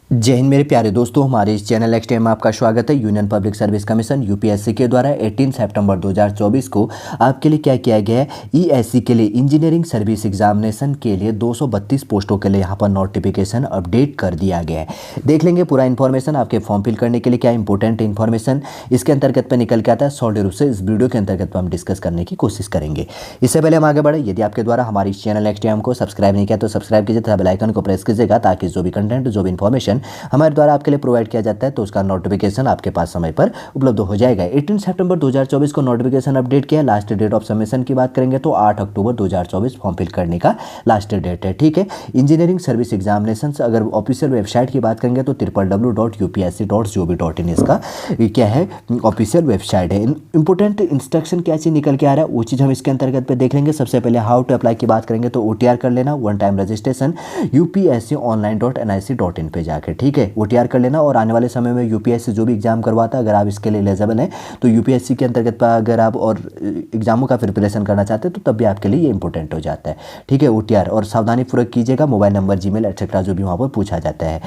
जय हिंद मेरे प्यारे दोस्तों, हमारे इस चैनल एक्सटेम में आपका स्वागत है। Union public service commission UPSC के द्वारा 18 सितंबर 2024 को आपके लिए क्या किया गया है, ईएससी के लिए इंजीनियरिंग सर्विस एग्जामिनेशन के लिए 232 पोस्टों के लिए यहाँ पर नोटिफिकेशन अपडेट कर दिया गया है। देख लेंगे पूरा इन्फॉर्मेशन। आपके फॉर्म फिल करने के लिए क्या इंपॉर्टेंट इन्फॉर्मेशन इसके अंतर्गत पर निकल के आता है, सॉलिड रूप से इस वीडियो के अंतर्गत पर हम डिस्कस करने की कोशिश करेंगे। इससे पहले हम आगे बढ़े, यदि आपके द्वारा हमारे इस चैनल एक्सटेम को सब्सक्राइब नहीं किया तो सब्सक्राइब कीजिए तथा बेल आइकन को प्रेस कीजिएगा, ताकि जो भी कंटेंट जो भी इन्फॉर्मेशन हमारे द्वारा आपके लिए प्रोवाइड किया जाता है तो उसका नोटिफिकेशन आपके पास समय पर उपलब्ध हो जाएगा। 18 सितंबर 2024 को नोटिफिकेशन अपडेट किया। लास्ट डेट ऑफ सबमिशन की बात करेंगे तो 8 अक्टूबर 2024 फॉर्म फिल करने का लास्ट डेट है। ठीक है, इंजीनियरिंग सर्विस एग्जामिनेशन अगर ऑफिशियल वेबसाइट की बात करेंगे तो www.upsc.gov.in इसका क्या है, ऑफिशियल वेबसाइट है। इंपोर्टेंट इंस्ट्रक्शन क्या चीज़ निकल के आ रहा है वो चीज़ हम इसके अंतर्गत पे देख लेंगे। सबसे पहले हाउ टू अप्लाई की बात करेंगे तो OTR कर लेना, वन टाइम रजिस्ट्रेशन upsconline.nic.in पे जाकर, ठीक है, OTR कर लेना। और आने वाले समय में यूपीएससी जो भी एग्जाम करवाता है, अगर आप इसके लिए एलिजिबल हैं तो यूपीएससी के अंतर्गत पर अगर आप और एग्जामों का प्रिपरेशन करना चाहते हैं तो तब भी आपके लिए ये इंपॉर्टेंट हो जाता है। ठीक है, OTR और सावधानी पूर्वक कीजिएगा, मोबाइल नंबर, जीमेल एक्सेट्रा जो भी वहाँ पर पूछा जाता है।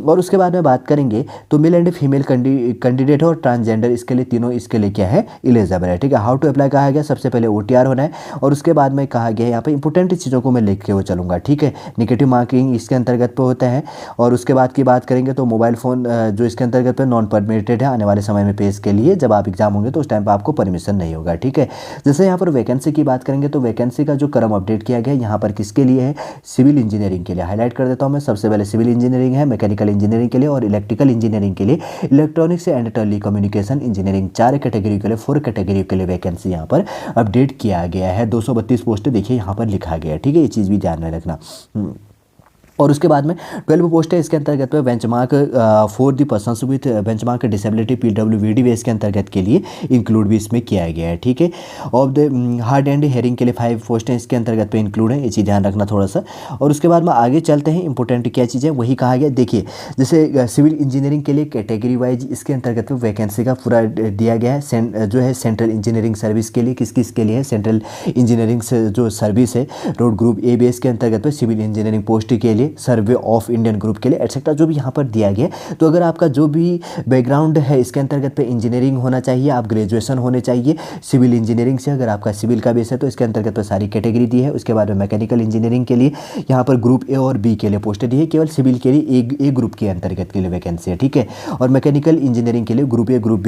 और उसके बाद में बात करेंगे तो मेल एंड फीमेल कैंडिडेट और ट्रांसजेंडर इसके लिए तीनों इसके लिए क्या है, एलिजिबल है। ठीक है, हाउ टू अप्लाई कहा गया, सबसे पहले OTR होना है और उसके बाद में कहा गया है यहाँ पे इंपॉर्टेंट चीज़ों को मैं लिख के वो चलूँगा। ठीक है, नेगेटिव मार्किंग इसके अंतर्गत पर होता है। और उसके बाद की बात करेंगे तो मोबाइल फ़ोन जो इसके अंतर्गत पे नॉन परमिटेड है, आने वाले समय में पेश के लिए जब आप एग्जाम होंगे तो उस टाइम पर आपको परमिशन नहीं होगा। ठीक है, जैसे यहाँ पर वैकेंसी की बात करेंगे तो वैकेंसी का जो क्रम अपडेट किया गया है यहाँ पर किसके लिए है, सिविल इंजीनियरिंग के लिए। हाईलाइट कर देता हूँ मैं, सबसे पहले सिविल इंजीनियरिंग है, मैकेनिकल इंजीनियरिंग के लिए और इलेक्ट्रिकल इंजीनियरिंग के लिए, electronics and telecommunication engineering, 4 category के लिए, 4 कैटेगरी के लिए वैकेंसी यहाँ पर अपडेट किया गया है। 232 पोस्ट देखिए यहाँ पर लिखा गया है। ठीक है, ये चीज़ भी ध्यान में रखना। और उसके बाद में 12 पोस्ट है इसके अंतर्गत पे benchmark for the persons with benchmark disability PWD वेस के अंतर्गत के लिए इंक्लूड भी इसमें किया गया है। ठीक है, और द हार्ड एंड हेयरिंग के लिए 5 पोस्ट हैं इसके अंतर्गत पे इंक्लूड है, ये चीज़ ध्यान रखना थोड़ा सा। और उसके बाद में आगे चलते हैं, इंपॉर्टेंट क्या चीज़ है वही कहा गया। देखिए, जैसे सिविल इंजीनियरिंग के लिए कैटेगरी वाइज इसके अंतर्गत पे वैकेंसी का पूरा दिया गया है। जो है सेंट्रल इंजीनियरिंग सर्विस के लिए किस किस के लिए है, सेंट्रल इंजीनियरिंग से जो सर्विस है रोड ग्रुप ABS के अंतर्गत पे सिविल इंजीनियरिंग पोस्ट के लिए, सर्वे ऑफ इंडियन ग्रुप के लिए एक्सेट्रा जो भी यहाँ पर दिया गया। तो अगर आपका जो भी बैकग्राउंड है इसके अंतर्गत पे इंजीनियरिंग होना चाहिए, आप ग्रेजुएशन होने चाहिए सिविल इंजीनियरिंग से, अगर आपका सिविल का बेस है तो इसके अंतर्गत पे सारी कैटेगरी दी है। उसके बाद में मैकेनिकल इंजीनियरिंग के लिए यहाँ पर ग्रुप A और B के लिए पोस्ट दी है, केवल सिविल के लिए A ग्रुप के अंतर्गत के लिए वैकेंसी है। ठीक है, और मैकेनिकल इंजीनियरिंग के लिए ग्रुप A ग्रुप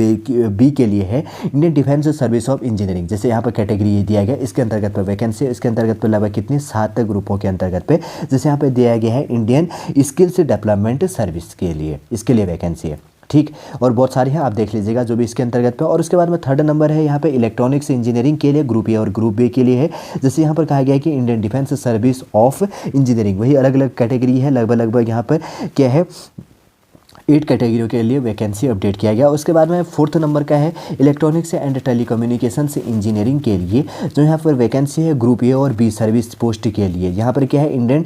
B के लिए है Indian defence service of engineering, जैसे यहाँ पर कैटेगरी ये दिया गया, इसके अंतर्गत पर वैकेंसी है। इसके अंतर्गत पर लगभग कितनी 7 ग्रुपों के अंतर्गत पे, जैसे यहाँ पे दिया गया है इंडियन स्किल्स डेवलपमेंट सर्विस के लिए, इसके लिए वैकेंसी है। ठीक, और बहुत सारी हैं, आप देख लीजिएगा जो भी इसके अंतर्गत पे। और उसके बाद में 3rd नंबर है यहाँ पे इलेक्ट्रॉनिक्स इंजीनियरिंग के लिए, ग्रुप A और ग्रुप B के लिए है। जैसे यहाँ पर कहा गया है कि Indian defence service of engineering, वही अलग अलग कैटेगरी है, लगभग यहाँ पर क्या है 8 कैटेगरियों के लिए वैकेंसी अपडेट किया गया। उसके बाद में 4th नंबर का है इलेक्ट्रॉनिक्स एंड टेलीकम्युनिकेशन इंजीनियरिंग के लिए, जो यहाँ पर वैकेंसी है ग्रुप A और B सर्विस पोस्ट के लिए। यहाँ पर क्या है इंडियन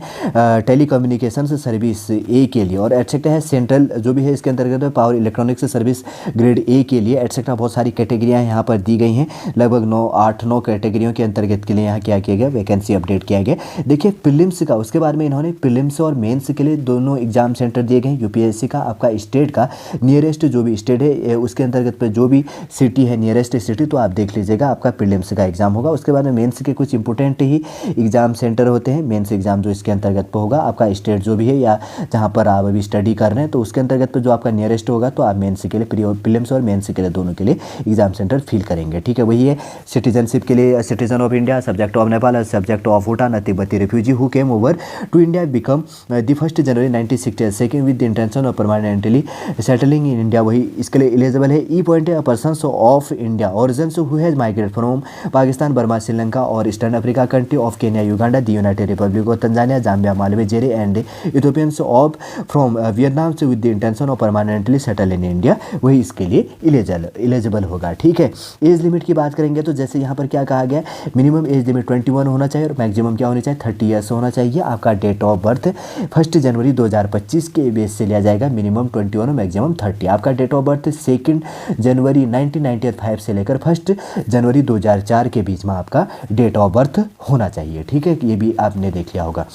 टेलीकम्युनिकेशन सर्विस A के लिए, और एटसेट्रा है सेंट्रल जो भी है इसके अंतर्गत power electronics service grade A के लिए, एटसेट्रा बहुत सारी कैटेगरियाँ यहाँ पर दी गई हैं। लगभग 8-9 कैटेगरियों के अंतर्गत के लिए यहाँ क्या किया गया, वैकेंसी अपडेट किया गया। देखिए प्रीलिम्स का, उसके बाद में इन्होंने प्रीलिम्स और मेंस के लिए दोनों एग्जाम सेंटर दिए गए। यूपीएससी का आपका स्टेट का नियरेस्ट जो भी स्टेट है उसके अंतर्गत पे जो भी सिटी है नियरेस्ट सिटी, तो आप देख लीजिएगा आपका प्रीलिम्स का एग्जाम होगा। उसके बाद में मेंस के कुछ इंपॉर्टेंट ही एग्जाम सेंटर होते हैं। मेंस एग्जाम जो इसके अंतर्गत पे होगा, आपका स्टेट जो भी है या जहाँ पर आप अभी स्टडी कर रहे हैं तो उसके अंतर्गत पे जो आपका नियरेस्ट होगा तो आप मेंस के लिए प्रीलिम्स और मेंस के लिए दोनों के लिए एग्जाम सेंटर फिल करेंगे। ठीक है, वही है सिटीजनशिप के लिए, citizen of India, subject of Nepal, subject of Bhutan, तिब्बती refugee who came over to India become the 1 January 1962 with the intention of permanently settling in India, वही इसके लिए एलिजिबल है। ई पॉइंट है persons of India origins who has migrate from Pakistan, Burma, Sri Lanka और eastern Africa country of Kenya, Uganda, the United Republic of Tanzania, Zambia, Malawi, Zaire and Ethiopians of from Vietnam से with the intention of permanently settle in India, वही इसके लिए eligible होगा। ठीक है, age limit की बात करेंगे तो जैसे यहाँ पर क्या कहा गया, मिनिमम एज लिमिट 21 होना चाहिए और मैक्सिमम क्या होनी चाहिए 30 ईयर्स होना चाहिए। आपका डेट ऑफ बर्थ 1 जनवरी 2025 के बेस से लिया जाएगा, मिनिमम 21 मैक्सिमम 30। आपका डेट ऑफ बर्थ 2 जनवरी 1995 से लेकर 1 जनवरी 2004 के बीच में आपका डेट ऑफ बर्थ होना चाहिए। ठीक है, ये भी आपने देख लिया होगा।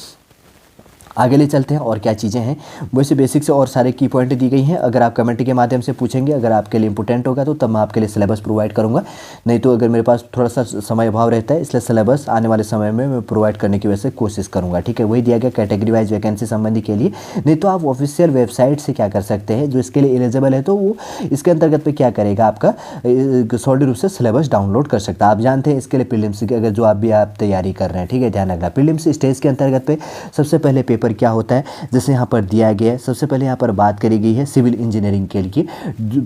आगे ले चलते हैं और क्या चीज़ें हैं वैसे बेसिक से और सारे की पॉइंट दी गई हैं। अगर आप कमेंट के माध्यम से पूछेंगे, अगर आपके लिए इंपॉर्टेंट होगा तो तब मैं आपके लिए सिलेबस प्रोवाइड करूंगा, नहीं तो अगर मेरे पास थोड़ा सा समय अभाव रहता है इसलिए सिलेबस आने वाले समय में मैं प्रोवाइड करने की वजह से कोशिश करूँगा। ठीक है, वही दिया गया कैटेगरी वाइज वैकेंसी संबंधी के लिए। नहीं तो आप ऑफिशियल वेबसाइट से क्या कर सकते हैं, जो इसके लिए एलिजिबल है तो वो इसके अंतर्गत पे क्या करेगा, आपका सॉलिड रूप से सिलेबस डाउनलोड कर सकता है। आप जानते हैं इसके लिए प्रीलिम्स की अगर जो आप तैयारी कर रहे हैं, ठीक है, ध्यान रखना प्रीलिम्स स्टेज के अंतर्गत पे सबसे पहले पेपर क्या होता है, जैसे यहाँ पर दिया गया है। सबसे पहले यहाँ पर बात करी गई है सिविल इंजीनियरिंग के लिए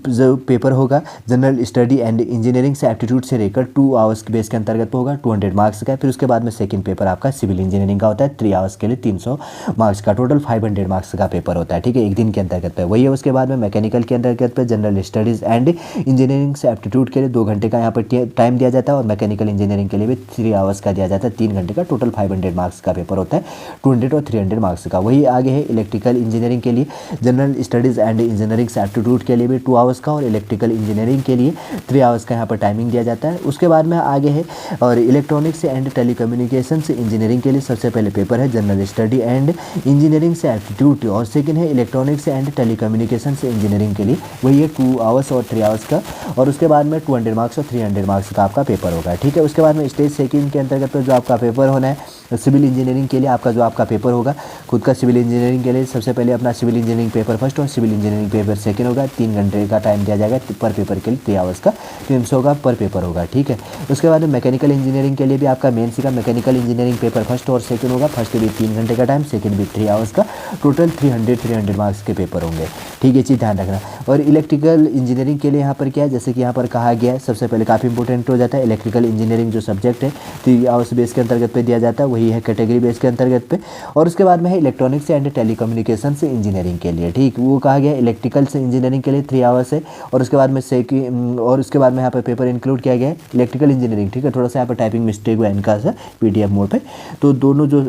जो पेपर होगा जनरल स्टडी एंड इंजीनियरिंग से एप्टीट्यूड से लेकर 2 आवर्स के बेस के अंतर्गत होगा, 200 मार्क्स का। फिर उसके बाद में सेकंड पेपर आपका सिविल इंजीनियरिंग का होता है 3 आवर्स के लिए 300 मार्क्स का, टोटल 500 मार्क्स का पेपर होता है। ठीक है, एक दिन के अंतर्गत पे वही है। उसके बाद में मैकेनिकल के अंतर्गत पे जनरल स्टडीज़ एंड इंजीनियरिंग से एप्टीट्यूड के लिए 2 घंटे का यहाँ पर टाइम दिया जाता है, और मैकेनिकल इंजीनियरिंग के लिए भी 3 आवर्स का दिया जाता है, 3 घंटे का, टोटल 500 मार्क्स का पेपर होता है, 200 और 300 मार्क्स का। वही आगे है इलेक्ट्रिकल इंजीनियरिंग के लिए जनरल स्टडीज़ एंड इंजीनियरिंग से एप्टीट्यूड के लिए भी 2 आवर्स का, और इलेक्ट्रिकल इंजीनियरिंग के लिए 3 आवर्स का यहाँ पर टाइमिंग दिया जाता है। उसके बाद में आगे है और इलेक्ट्रॉनिक्स एंड टेलीकम्युनिकेशन से इंजीनियरिंग के लिए सबसे पहले पेपर है जनरल स्टडी एंड इंजीनियरिंग से एप्टीट्यूड, और सेकंड है इलेक्ट्रॉनिक्स एंड टेलीकम्युनिकेशन से इंजीनियरिंग के लिए वही है 2 आवर्स और 3 आवर्स का, और उसके बाद में 200 मार्क्स और 300 मार्क्स का आपका पेपर होगा। ठीक है, उसके बाद में स्टेज सेकंड के अंतर्गत जो आपका पेपर होना है सिविल इंजीनियरिंग के लिए आपका जो आपका पेपर होगा खुद का सिविल इंजीनियरिंग के लिए सबसे पहले अपना सिविल इंजीनियरिंग पेपर फर्स्ट और सिविल इंजीनियरिंग पेपर सेकंड होगा। 3 घंटे का टाइम दिया जाएगा पर पेपर के लिए, 3 आवर्स का, 300 का पर पेपर होगा। ठीक है, उसके बाद में मैकेनिकल इंजीनियरिंग के लिए भी आपका मेन सी का मैकेनिकल इंजीनियरिंग पेपर फर्स्ट और सेकंड होगा। फर्स्ट भी 3 घंटे का टाइम, सेकंड भी 3 आवर्स का, टोटल 300 मार्क्स के पेपर होंगे। ठीक है, चीज़ ध्यान रखना। और इलेक्ट्रिकल इंजीनियरिंग के लिए यहाँ पर क्या है, जैसे कि यहाँ पर कहा गया है सबसे पहले काफ़ी इंपॉर्टेंट हो जाता है इलेक्ट्रिकल इंजीनियरिंग जो सब्जेक्ट है 3 आवर्स बेस के अंतर्गत पे दिया जाता है, वही है कैटेगरी बेस के अंतर्गत पे। और उसके बाद में है इलेक्ट्रॉनिक्स एंड टेलीकम्युनिकेशन से इंजीनियरिंग के लिए, ठीक, वो कहा गया इलेक्ट्रिकल से इंजीनियरिंग के लिए 3 आवर्स है, और उसके बाद में और उसके बाद में यहाँ पर पेपर इंक्लूड किया गया है इलेक्ट्रिकल इंजीनियरिंग। ठीक है, थोड़ा सा यहाँ पर टाइपिंग मिस्टेक हुआ इनका सा PDF मोड पे, तो दोनों जो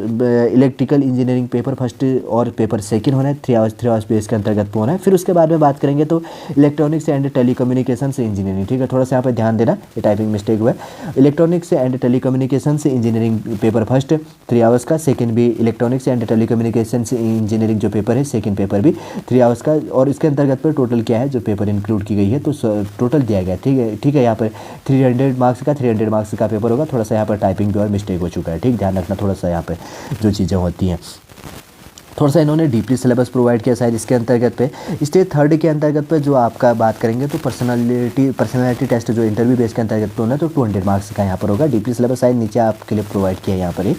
इलेक्ट्रिकल इंजीनियरिंग पेपर फर्स्ट और पेपर सेकंड होना है 3 आवर्स बेस के अंतर्गत होना है। फिर उसके बाद में बात करेंगे तो इलेक्ट्रॉनिक्स एंड टेलीकम्युनिकेशन से इंजीनियरिंग। ठीक है, थोड़ा सा यहाँ पर ध्यान देना, ये टाइपिंग मिस्टेक हुआ है। इलेक्ट्रॉनिक्स एंड टेलीकम्युनिकेशन से इंजीनियरिंग पेपर फर्स्ट 3 आवर्स का, सेकंड भी इलेक्ट्रॉनिक्स एंड टेलीकम्युनिकेशन से इंजीनियरिंग जो पेपर है सेकंड पेपर भी 3 आवर्स का, और इसके अंतर्गत पर टोटल क्या है जो पेपर इंक्लूड की गई है तो टोटल दिया गया। ठीक है, यहाँ पर 300 मार्क्स का पेपर होगा। थोड़ा सा यहाँ पर टाइपिंग भी और मिस्टेक हो चुका है, ठीक, ध्यान रखना थोड़ा सा यहाँ पर जो चीज़ें होती हैं। थोड़ा सा इन्होंने डीपली सिलेबस प्रोवाइड किया शायद इसके अंतर्गत पे। स्टेज थर्ड के अंतर्गत पे जो आपका बात करेंगे तो पर्सनालिटी टेस्ट जो इंटरव्यू बेस के अंतर्गत पे होना है तो 200 मार्क्स का यहाँ पर होगा। डीपली सिलेबस शायद नीचे आपके लिए प्रोवाइड किया है यहाँ पर ही।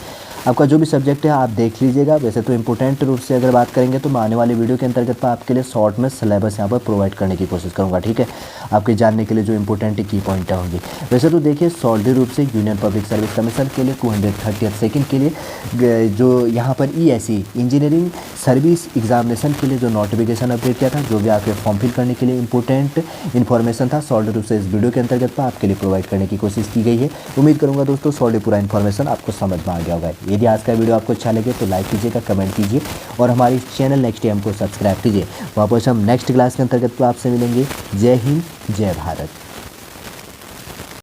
आपका जो भी सब्जेक्ट है आप देख लीजिएगा। वैसे तो इंपॉर्टेंट रूप से अगर बात करेंगे तो मैं आने वाले वीडियो के अंतर्गत पर आपके लिए शॉर्ट में सिलेबस यहाँ पर प्रोवाइड करने की कोशिश करूँगा। ठीक है, आपके जानने के लिए जो इंपॉर्टेंट की पॉइंट होंगी। वैसे तो देखिए सॉलिड रूप से यूनियन पब्लिक सर्विस कमीशन के लिए 230 सेकंड के लिए जो यहाँ पर ESE इंजीनियरिंग सर्विस एग्जामिनेशन के लिए जो नोटिफिकेशन अपडेट किया था, जो भी आपके फॉर्म फिल करने के लिए इंपॉर्टेंट इन्फॉर्मेशन था, सॉलिड रूप से इस वीडियो के अंतर्गत पर आपके लिए प्रोवाइड करने की कोशिश की गई है। उम्मीद करूँगा दोस्तों सॉलिड पूरा इन्फॉर्मेशन आपको समझ में आ गया होगा। यदि आज का वीडियो आपको अच्छा लगे तो लाइक कीजिएगा, कमेंट कीजिए और हमारी चैनल नेक्स्ट टाइम को सब्सक्राइब कीजिए। वापस हम नेक्स्ट क्लास के अंतर्गत तो आपसे मिलेंगे। जय हिंद, जय भारत।